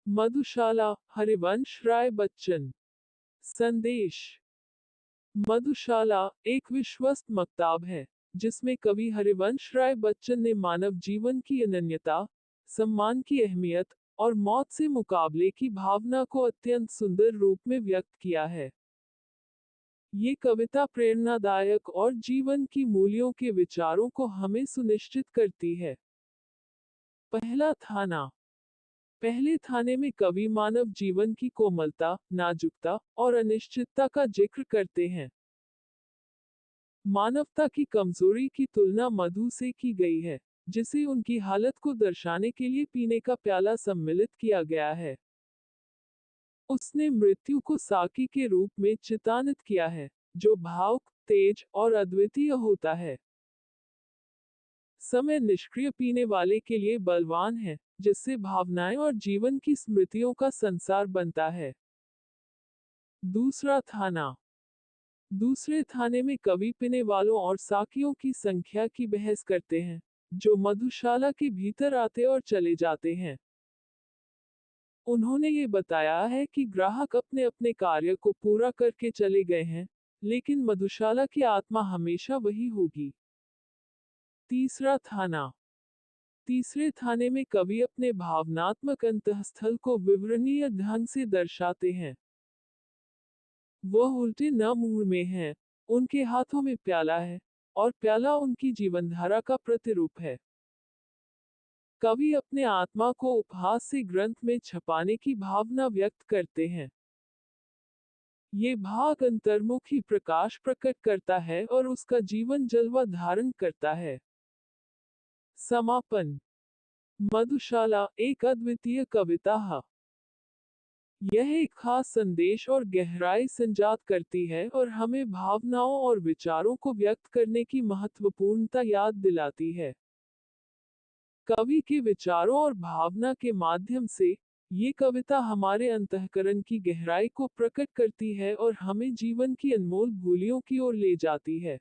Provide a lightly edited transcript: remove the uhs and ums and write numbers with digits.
मधुशाला, हरिवंश राय बच्चन। संदेश। मधुशाला एक विश्वस्त मक्ताब है, जिसमें कवि हरिवंश राय बच्चन ने मानव जीवन की अनन्यता, सम्मान की अहमियत और मौत से मुकाबले की भावना को अत्यंत सुंदर रूप में व्यक्त किया है। ये कविता प्रेरणादायक और जीवन की मूल्यों के विचारों को हमें सुनिश्चित करती है। पहला थाना। पहले थाने में कवि मानव जीवन की कोमलता, नाजुकता और अनिश्चितता का जिक्र करते हैं। मानवता की कमजोरी की तुलना मधु से की गई है, जिसे उनकी हालत को दर्शाने के लिए पीने का प्याला सम्मिलित किया गया है। उसने मृत्यु को साकी के रूप में चितानित किया है, जो भावुक, तेज और अद्वितीय होता है। समय निष्क्रिय पीने वाले के लिए बलवान है, जिससे भावनाएं और जीवन की स्मृतियों का संसार बनता है। दूसरा थाना। दूसरे थाने में कवि पीने वालों और साकियों की संख्या की बहस करते हैं, जो मधुशाला के भीतर आते और चले जाते हैं। उन्होंने ये बताया है कि ग्राहक अपने अपने कार्य को पूरा करके चले गए हैं, लेकिन मधुशाला की आत्मा हमेशा वही होगी। तीसरा थाना। तीसरे थाने में कवि अपने भावनात्मक अंतःस्थल को विवरणीय ढंग से दर्शाते हैं। वह उल्टे न मूड में हैं, उनके हाथों में प्याला है, और प्याला उनकी जीवनधारा का प्रतिरूप है। कवि अपने आत्मा को उपहास से ग्रंथ में छपाने की भावना व्यक्त करते हैं। ये भाग अंतर्मुखी प्रकाश प्रकट करता है और उसका जीवन जलवा धारण करता है। समापन। मधुशाला एक अद्वितीय कविता है। यह एक खास संदेश और गहराई संजात करती है और हमें भावनाओं और विचारों को व्यक्त करने की महत्वपूर्णता याद दिलाती है। कवि के विचारों और भावना के माध्यम से ये कविता हमारे अंतःकरण की गहराई को प्रकट करती है और हमें जीवन की अनमोल भूलियों की ओर ले जाती है।